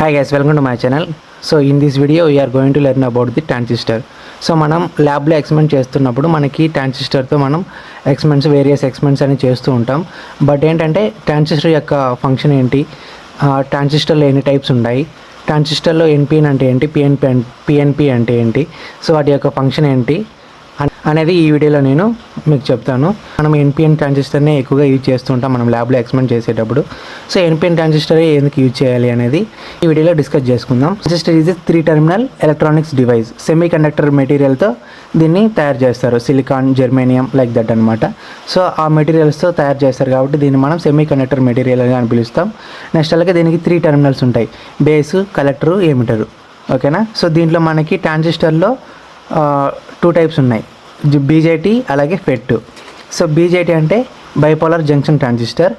Hi guys, welcome to my channel. So in this video we are going to learn about the transistor. So మనం ల్యాబ్లో experiment చేస్తున్నప్పుడు మనకి ట్రాన్సిస్టర్తో మనం various experiments అని చేస్తూ ఉంటాం. బట్ ఏంటంటే ట్రాన్సిస్టర్ యొక్క ఫంక్షన్ ఏంటి, ట్రాన్సిస్టర్లో ఎన్ని టైప్స్ ఉన్నాయి, ట్రాన్సిస్టర్లో ఎన్పిఎన్ అంటే ఏంటి, పిఎన్పి అంటే ఏంటి, సో వాటి యొక్క ఫంక్షన్ ఏంటి అనేది ఈ వీడియోలో నేను మీకు చెప్తాను. మనం ఎన్పిఎన్ ట్రాన్సిస్టర్నే ఎక్కువగా యూజ్ చేస్తుంటాం మనం ల్యాబ్లో ఎక్స్పెరిమెంట్ చేసేటప్పుడు. సో ఎన్పిఎన్ ట్రాన్సిస్టర్ ఎందుకు యూజ్ చేయాలి అనేది ఈ వీడియోలో డిస్కస్ చేసుకుందాం. Transistor is 3 terminal electronics device. Semi conductor మెటీరియల్తో దీన్ని తయారు చేస్తారు, సిలికాన్, జెర్మేనియం లైక్ దట్ అనమాట. సో ఆ మెటీరియల్స్తో తయారు చేస్తారు కాబట్టి దీన్ని మనం సెమీ కండక్టర్ మెటీరియల్ అని పిలుస్తాం. నెక్స్ట్ అలాగే దీనికి 3 టెర్మినల్స్ ఉంటాయి, బేసు, కలెక్టరు, ఎమిటరు. ఓకేనా. సో దీంట్లో మనకి ట్రాన్సిస్టర్లో 2 టైప్స్ ఉన్నాయి, బీజేటీ అలాగే ఫెట్. సో బీజేటీ అంటే బైపోలార్ జంక్షన్ ట్రాన్సిస్టర్,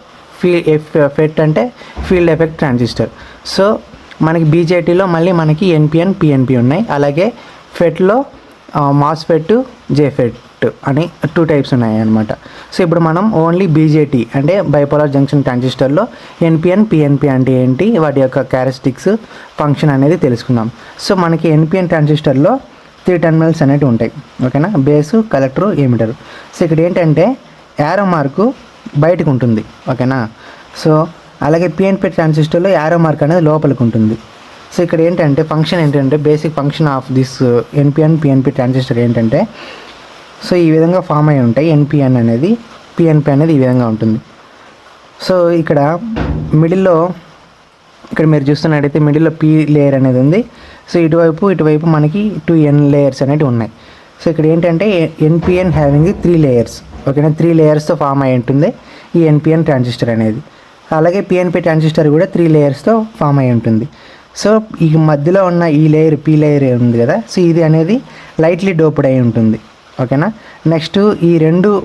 ఫెట్ అంటే ఫీల్డ్ ఎఫెక్ట్ ట్రాన్సిస్టర్. సో మనకి బీజేటీలో మళ్ళీ మనకి ఎన్పిఎన్, పిఎన్పి ఉన్నాయి. అలాగే ఫెట్లో మాస్ఫెట్, జేఫెట్ అని 2 టైప్స్ ఉన్నాయి అనమాట. సో ఇప్పుడు మనం ఓన్లీ బీజేటీ అంటే బైపోలార్ జంక్షన్ ట్రాన్సిస్టర్లో ఎన్పిఎన్, పిఎన్పి అంటే ఏంటి, వాటి యొక్క క్యారెక్టరిస్టిక్స్, ఫంక్షన్ అనేది తెలుసుకుందాం. సో మనకి ఎన్పిఎన్ ట్రాన్సిస్టర్లో 3 టెర్మినల్స్ అనేవి ఉంటాయి. ఓకేనా. Base, collector, ఎమిటరు. సో ఇక్కడ ఏంటంటే యారో మార్కు బయటకు ఉంటుంది. ఓకేనా. సో అలాగే పిఎన్పి ట్రాన్సిస్టర్లో యారో మార్క్ అనేది లోపలికి ఉంటుంది. సో ఇక్కడ ఏంటంటే ఫంక్షన్ ఏంటంటే basic function of this NPN, PNP transistor ఏంటంటే సో ఈ విధంగా ఫామ్ అయి ఉంటాయి. ఎన్పిఎన్ అనేది, పిఎన్పి అనేది ఈ విధంగా ఉంటుంది. సో ఇక్కడ మిడిల్లో ఇక్కడ మీరు చూస్తున్నట్టయితే మిడిల్లో పి లేయర్ అనేది ఉంది. సో ఇటువైపు మనకి 2 ఎన్ లేయర్స్ అనేవి ఉన్నాయి. సో ఇక్కడ ఏంటంటే ఎన్పిఎన్ హ్యావింగ్ 3 లేయర్స్. ఓకేనా. 3 లేయర్స్తో ఫామ్ అయి ఉంటుంది ఈ ఎన్పిఎన్ ట్రాన్సిస్టర్ అనేది. అలాగే పిఎన్పి ట్రాన్సిస్టర్ కూడా 3 లేయర్స్తో ఫామ్ అయి ఉంటుంది. సో ఈ మధ్యలో ఉన్న ఈ లేయర్, పి లేయర్ ఉంది కదా, సో ఇది అనేది లైట్లీ డోప్డ్ అయి ఉంటుంది. ఓకేనా. నెక్స్ట్ ఈ 2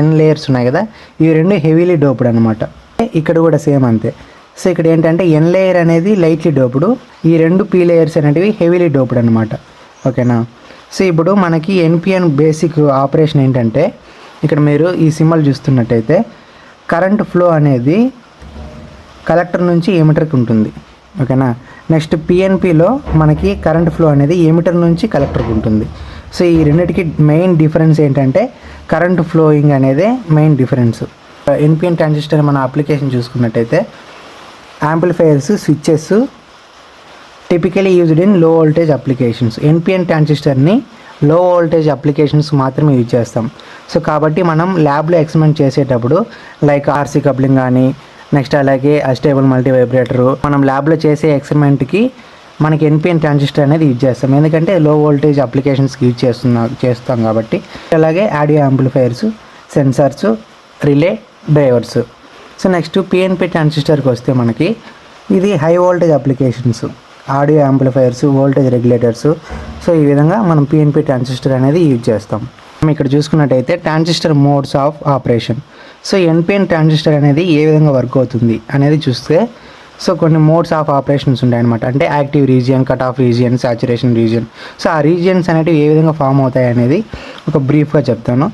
ఎన్ లేయర్స్ ఉన్నాయి కదా, ఈ 2 హెవీలీ డోప్డ్ అనమాట. ఇక్కడ కూడా సేమ్ అంతే. సో ఇక్కడ ఏంటంటే ఎన్ లేయర్ అనేది లైట్లీ డోప్డ్, ఈ 2 పీ లేయర్స్ అనేటివి హెవీలీ డోప్డ్ అనమాట. ఓకేనా. సో ఇప్పుడు మనకి ఎన్పిఎన్ బేసిక్ ఆపరేషన్ ఏంటంటే ఇక్కడ మీరు ఈ సింబల్ చూస్తున్నట్టయితే కరెంట్ ఫ్లో అనేది కలెక్టర్ నుంచి ఎమిటర్కి ఉంటుంది. ఓకేనా. నెక్స్ట్ పిఎన్పిలో మనకి కరెంట్ ఫ్లో అనేది ఎమిటర్ నుంచి కలెక్టర్కి ఉంటుంది. సో ఈ రెండింటికి మెయిన్ డిఫరెన్స్ ఏంటంటే కరెంట్ ఫ్లోయింగ్ అనేదే మెయిన్ డిఫరెన్స్. ఎన్పిఎన్ ట్రాన్సిస్టర్ మన అప్లికేషన్ చూసుకున్నట్టయితే amplifiers, switches typically used in లో వోల్టేజ్ అప్లికేషన్స్. ఎన్పిఎన్ ట్రాన్సిస్టర్ని లో వోల్టేజ్ అప్లికేషన్స్ మాత్రమే యూజ్ చేస్తాం. సో కాబట్టి మనం ల్యాబ్లో ఎక్స్పెరిమెంట్ చేసేటప్పుడు లైక్ ఆర్సీ కప్లింగ్ కానీ, నెక్స్ట్ అలాగే అస్టేబుల్ మల్టీ వైబ్రేటరు, మనం ల్యాబ్లో చేసే ఎక్స్పెరిమెంట్కి మనకి ఎన్పిఎన్ ట్రాన్సిస్టర్ అనేది యూజ్ చేస్తాం, ఎందుకంటే లో వోల్టేజ్ అప్లికేషన్స్కి యూజ్ చేస్తాం కాబట్టి. అలాగే audio amplifiers, sensors, relay, drivers. So next PNP ట్రాన్సిస్టర్కి వస్తే మనకి ఇది high voltage applications, audio amplifiers, voltage regulators. So ఈ విధంగా మనం పిఎన్పి ట్రాన్సిస్టర్ అనేది యూజ్ చేస్తాం. మనం ఇక్కడ చూసుకున్నట్టయితే transistor modes of operation. So NPN transistor అనేది ఏ విధంగా వర్క్ అవుతుంది అనేది చూస్తే సో కొన్ని మోడ్స్ ఆఫ్ ఆపరేషన్స్ ఉంటాయన్నమాట. అంటే active region, cut off region, saturation region. So ఆ రీజియన్స్ అనేవి ఏ విధంగా ఫామ్ అవుతాయి అనేది ఒక బ్రీఫ్గా చెప్తాను.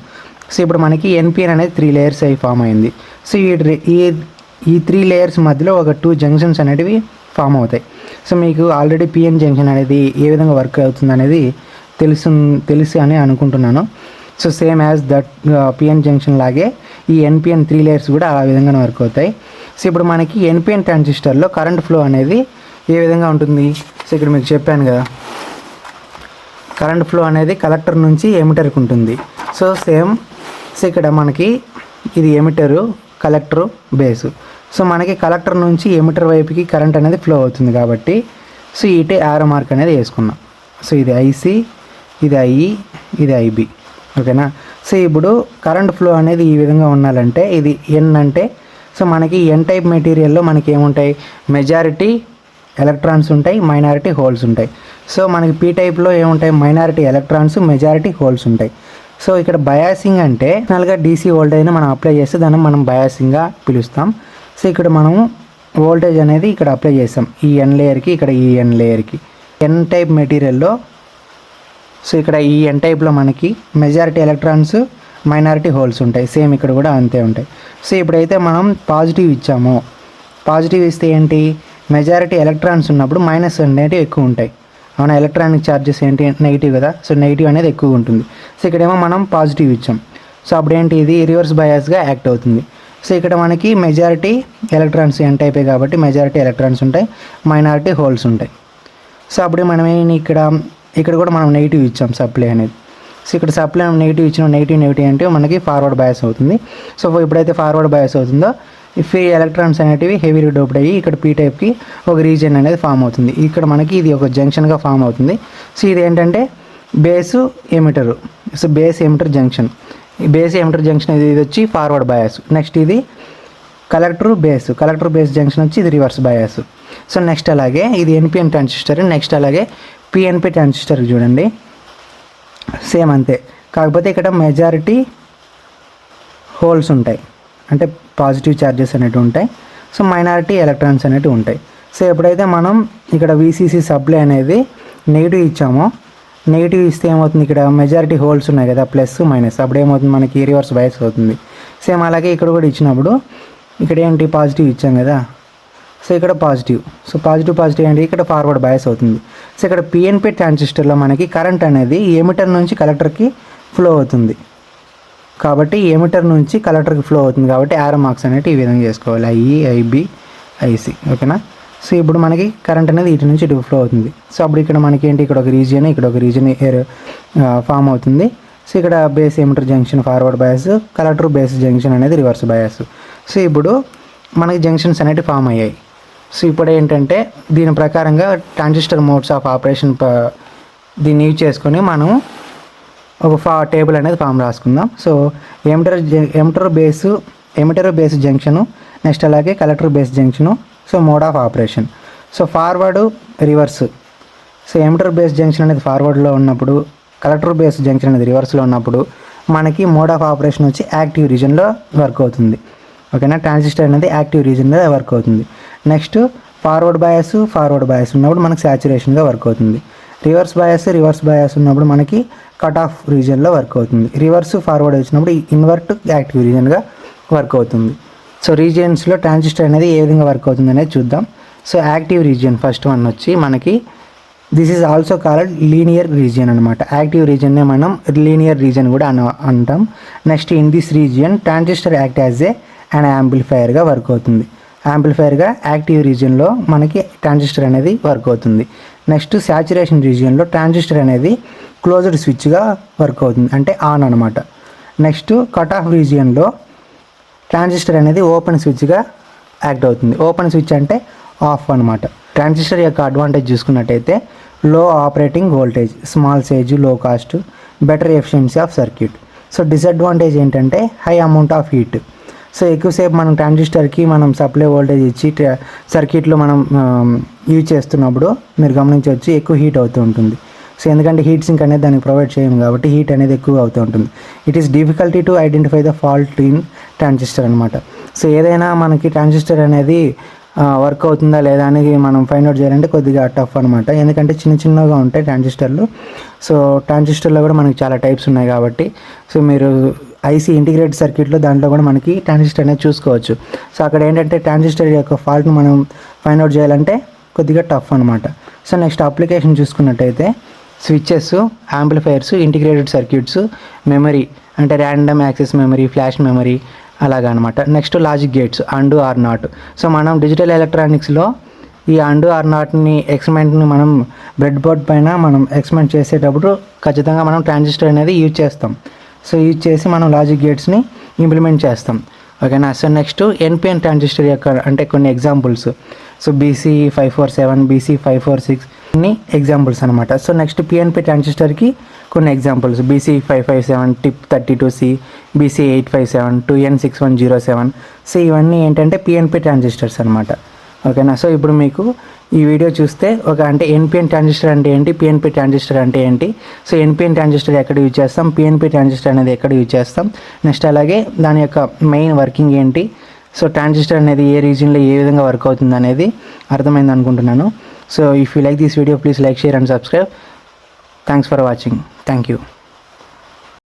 సో ఇప్పుడు మనకి ఎన్పిఎన్ అనేది 3 లేయర్స్ అయి ఫామ్ అయింది. సో ఈ 3 లేయర్స్ మధ్యలో ఒక 2 జంక్షన్స్ అనేటివి ఫామ్ అవుతాయి. సో మీకు ఆల్రెడీ పిఎన్ జంక్షన్ అనేది ఏ విధంగా వర్క్ అవుతుంది అనేది తెలుసు అని అనుకుంటున్నాను. So same as that PN junction లాగే ఈ ఎన్పిఎన్ 3 లేయర్స్ కూడా ఆ విధంగానే వర్క్ అవుతాయి. సో ఇప్పుడు మనకి ఎన్పిఎన్ ట్రాన్సిస్టర్లో కరెంట్ ఫ్లో అనేది ఏ విధంగా ఉంటుంది. సో ఇక్కడ మీకు చెప్పాను కదా, కరెంట్ ఫ్లో అనేది కలెక్టర్ నుంచి ఎమిటర్కి ఉంటుంది. So same. సో ఇక్కడ మనకి ఇది ఎమిటరు, కలెక్టరు, బేసు. సో మనకి కలెక్టర్ నుంచి ఎమిటర్ వైపుకి కరెంట్ అనేది ఫ్లో అవుతుంది కాబట్టి సో ఇటే యారో మార్క్ అనేది వేసుకున్నాం. సో ఇది ఐసి, ఇది ఐఈ, ఇది ఐబి. ఓకేనా. సో ఇప్పుడు కరెంట్ ఫ్లో అనేది ఈ విధంగా ఉండాలంటే ఇది ఎన్ అంటే సో మనకి ఎన్ టైప్ మెటీరియల్లో మనకి ఏముంటాయి, మెజారిటీ ఎలక్ట్రాన్స్ ఉంటాయి, మైనారిటీ హోల్స్ ఉంటాయి. సో మనకి పీ టైప్లో ఏముంటాయి, మైనారిటీ ఎలక్ట్రాన్స్, మెజారిటీ హోల్స్ ఉంటాయి. సో ఇక్కడ బయాసింగ్ అంటే నాలుగా డీసీ వోల్టేజ్ని మనం అప్లై చేస్తే దాన్ని మనం బయాసింగ్గా పిలుస్తాం. సో ఇక్కడ మనం వోల్టేజ్ అనేది ఇక్కడ అప్లై చేస్తాం ఈ ఎన్ లేయర్కి, ఇక్కడ ఈ ఎన్ లేయర్కి. ఎన్ టైప్ మెటీరియల్లో సో ఇక్కడ ఈ ఎన్ టైప్లో మనకి మెజారిటీ ఎలక్ట్రాన్స్, మైనారిటీ హోల్స్ ఉంటాయి. సేమ్ ఇక్కడ కూడా అంతే ఉంటాయి. సో ఇప్పుడైతే మనం పాజిటివ్ ఇచ్చామో, పాజిటివ్ ఇస్తే ఏంటి, మెజారిటీ ఎలక్ట్రాన్స్ ఉన్నప్పుడు మైనస్ అనేటివి ఎక్కువ ఉంటాయి. అవునా, ఎలక్ట్రానిక్ ఛార్జెస్ ఏంటి నెగిటివ్ కదా, సో నెగిటివ్ అనేది ఎక్కువ ఉంటుంది. సో ఇక్కడేమో మనం పాజిటివ్ ఇచ్చాం, సో అప్పుడు ఏంటి ఇది రివర్స్ బయాస్గా యాక్ట్ అవుతుంది. సో ఇక్కడ మనకి మెజారిటీ ఎలక్ట్రాన్స్ ఎన్ టైపే కాబట్టి మెజారిటీ ఎలక్ట్రాన్స్ ఉంటాయి, మైనారిటీ హోల్స్ ఉంటాయి. సో అప్పుడు మనం ఇక్కడ కూడా మనం నెగిటివ్ ఇచ్చాం సప్లై అనేది. సో ఇక్కడ సప్లై నెగిటివ్ ఇచ్చిన నెగిటివ్ అంటే మనకి ఫార్వర్డ్ బయాస్ అవుతుంది. సో ఎప్పుడైతే ఫార్వర్డ్ బయాస్ అవుతుందో ఫ్రీ ఎలక్ట్రాన్స్ అనేటివి హెవీ డోప్డ్ అయ్యి ఇక్కడ పీ టైప్కి ఒక రీజియన్ అనేది ఫామ్ అవుతుంది. ఇక్కడ మనకి ఇది ఒక జంక్షన్గా ఫామ్ అవుతుంది. సో ఇది ఏంటంటే base emitter. So base emitter junction, ఈ బేస్ ఎమిటర్ జంక్షన్ ఇది వచ్చి ఫార్వర్డ్ బయాస్. నెక్స్ట్ ఇది కలెక్టర్ బేస్ జంక్షన్ వచ్చి ఇది రివర్స్ బయాస్. సో నెక్స్ట్ అలాగే ఇది ఎన్పిఎన్ ట్రాన్సిస్టర్. నెక్స్ట్ అలాగే పిఎన్పి ట్రాన్సిస్టర్ చూడండి, సేమ్ అంతే, కాకపోతే ఇక్కడ మెజారిటీ హోల్స్ ఉంటాయి, అంటే పాజిటివ్ ఛార్జెస్ అనేటివి ఉంటాయి. సో మైనారిటీ ఎలక్ట్రాన్స్ అనేటివి ఉంటాయి. సో ఎప్పుడైతే మనం ఇక్కడ వీసీసీ సప్లై అనేది నెగిటివ్ ఇచ్చామో, నెగిటివ్ ఇస్తే ఏమవుతుంది, ఇక్కడ మెజారిటీ హోల్స్ ఉన్నాయి కదా ప్లస్ మైనస్, అప్పుడు ఏమవుతుంది మనకి రివర్స్ బయాస్ అవుతుంది. సేమ్ అలాగే ఇక్కడ కూడా ఇచ్చినప్పుడు ఇక్కడ ఏంటి పాజిటివ్ ఇచ్చాం కదా, సో ఇక్కడ పాజిటివ్, సో పాజిటివ్ ఏంటి ఇక్కడ ఫార్వర్డ్ బయాస్ అవుతుంది. సో ఇక్కడ పిఎన్పి ట్రాన్సిస్టర్లో మనకి కరెంట్ అనేది ఎమిటర్ నుంచి కలెక్టర్కి ఫ్లో అవుతుంది, కాబట్టి ఎమిటర్ నుంచి కలెక్టర్కి ఫ్లో అవుతుంది కాబట్టి యారో మార్క్స్ అనేవి ఈ విధంగా చేసుకోవాలి, ఐఈ, ఐబి, ఐసి. ఓకేనా. సో ఇప్పుడు మనకి కరెంట్ అనేది ఇటు నుంచి ఇటు ఫ్లో అవుతుంది. సో అప్పుడు ఇక్కడ మనకి ఏంటి ఇక్కడ ఒక రీజియన్ ఫామ్ అవుతుంది. సో ఇక్కడ base emitter junction forward bias, collector base junction అనేది రివర్స్ బయాస్. సో ఇప్పుడు మనకి జంక్షన్స్ అనేవి ఫామ్ అయ్యాయి. సో ఇప్పుడు ఏంటంటే దీని ప్రకారంగా ట్రాన్సిస్టర్ మోడ్స్ ఆఫ్ ఆపరేషన్ దీన్ని యూజ్ చేసుకొని మనం ఒక టేబుల్ అనేది ఫామ్ రాసుకుందాం. So emitter base junction, next అలాగే collector base junction, so mode of operation. So forward reverse. So emitter base junction అనేది ఫార్వర్డ్లో ఉన్నప్పుడు, కలెక్టర్ బేస్ జంక్షన్ అనేది రివర్స్లో ఉన్నప్పుడు మనకి మోడ్ ఆఫ్ ఆపరేషన్ వచ్చి యాక్టివ్ రీజన్లో వర్క్ అవుతుంది. ఓకేనా, ట్రాన్సిస్టర్ అనేది యాక్టివ్ రీజన్లో వర్క్ అవుతుంది. నెక్స్ట్ ఫార్వర్డ్ బయాస్ ఉన్నప్పుడు మనకి సాచురేషన్గా వర్క్ అవుతుంది. రివర్స్ బయాస్ ఉన్నప్పుడు మనకి కట్ ఆఫ్ రీజియన్లో వర్క్ అవుతుంది. రివర్స్ ఫార్వర్డ్ వచ్చినప్పుడు ఇన్వర్ట్ యాక్టివ్ రీజియన్గా వర్క్ అవుతుంది. సో రీజియన్స్లో ట్రాన్సిస్టర్ అనేది ఏ విధంగా వర్క్ అవుతుంది అనేది చూద్దాం. So active region first one వచ్చి మనకి this is also called linear region అనమాట. యాక్టివ్ రీజియన్నే మనం లీనియర్ రీజియన్ కూడా అంటాం. Next in this region transistor act as and యాంప్లిఫైయర్గా వర్క్ అవుతుంది. యాంప్లిఫైయర్గా యాక్టివ్ రీజియన్లో మనకి ట్రాన్సిస్టర్ అనేది వర్క్ అవుతుంది. నెక్స్ట్ సాచురేషన్ రీజియన్లో ట్రాన్సిస్టర్ అనేది క్లోజ్డ్ స్విచ్గా వర్క్ అవుతుంది, అంటే ఆన్ అనమాట. నెక్స్ట్ కట్ ఆఫ్ రీజియన్లో ట్రాన్సిస్టర్ అనేది ఓపెన్ స్విచ్గా యాక్ట్ అవుతుంది. ఓపెన్ స్విచ్ అంటే ఆఫ్ అనమాట. ట్రాన్సిస్టర్ యొక్క అడ్వాంటేజ్ చూసుకున్నట్టయితే లో ఆపరేటింగ్ వోల్టేజ్, స్మాల్ సైజు, లో cost, better efficiency of circuit. So disadvantage ఏంటంటే high amount of heat. So ఎక్కువసేపు మనం ట్రాన్సిస్టర్కి మనం సప్లై వోల్టేజ్ ఇచ్చి సర్క్యూట్లో మనం యూజ్ చేస్తున్నప్పుడు మీరు గమనించవచ్చు ఎక్కువ హీట్ అవుతూ ఉంటుంది. సో ఎందుకంటే హీట్ సింక్ అనేది దానికి ప్రొవైడ్ చేయము కాబట్టి హీట్ అనేది ఎక్కువ అవుతూ ఉంటుంది. It is difficulty to identify the fault in transistor అనమాట. సో ఏదైనా మనకి ట్రాన్సిస్టర్ అనేది వర్క్ అవుతుందా లేదా అనేది మనం ఫైండ్ అవుట్ చేయాలంటే కొద్దిగా టఫ్ అనమాట, ఎందుకంటే చిన్నగా ఉంటాయి ట్రాన్సిస్టర్లు. సో ట్రాన్సిస్టర్లో కూడా మనకి చాలా టైప్స్ ఉన్నాయి కాబట్టి సో మీరు ఐసీ ఇంటిగ్రేటెడ్ సర్క్యూట్లో దాంట్లో కూడా మనకి ట్రాన్సిస్టర్ అనేది చూసుకోవచ్చు. సో అక్కడ ఏంటంటే ట్రాన్సిస్టర్ యొక్క ఫాల్ట్ని మనం ఫైండ్ అవుట్ చేయాలంటే కొద్దిగా టఫ్ అనమాట. సో నెక్స్ట్ అప్లికేషన్ చూసుకున్నట్టయితే switches, amplifiers, integrated circuits, memory అంటే random access memory, flash memory అలాగా అనమాట. Next logic gates, and or not. So మనం డిజిటల్ ఎలక్ట్రానిక్స్లో ఈ అండ్ ఆర్ నాట్ని ఎక్స్పెరిమెంట్ని మనం బ్రెడ్ బోర్డ్ పైన మనం ఎక్స్పెరిమెంట్ చేసేటప్పుడు ఖచ్చితంగా మనం ట్రాన్సిస్టర్ అనేది యూజ్ చేస్తాం. సో యూజ్ చేసి మనం లాజిక్ గేట్స్ని ఇంప్లిమెంట్ చేస్తాం. ఓకేనా. సో నెక్స్ట్ ఎన్పిఎన్ ట్రాన్సిస్టర్ యొక్క అంటే కొన్ని ఎగ్జాంపుల్స్. సో BC547, BC546 అన్ని ఎగ్జాంపుల్స్ అనమాట. సో నెక్స్ట్ పిఎన్పి ట్రాన్సిస్టర్కి కొన్ని examples BC557, TIP32C, BC857, 2N6107. So ఇవన్నీ ఏంటంటే పిఎన్పి ట్రాన్సిస్టర్స్ అనమాట. ఓకేనా. సో ఇప్పుడు మీకు ఈ వీడియో చూస్తే అంటే ఎన్పిఎన్ ట్రాన్సిస్టర్ అంటే ఏంటి, పిఎన్పి ట్రాన్సిస్టర్ అంటే ఏంటి, సో ఎన్పిఎన్ ట్రాన్సిస్టర్ ఎక్కడ యూజ్ చేస్తాం, పిఎన్పి ట్రాన్సిస్టర్ అనేది ఎక్కడ యూజ్ చేస్తాం, నెక్స్ట్ అలాగే దాని యొక్క మెయిన్ వర్కింగ్ ఏంటి, సో ట్రాన్సిస్టర్ అనేది ఏ రీజియన్లో ఏ విధంగా వర్క్ అవుతుంది అనేది అర్థమైంది అనుకుంటున్నాను. So if you like this video please like, share and subscribe. Thanks for watching. Thank you.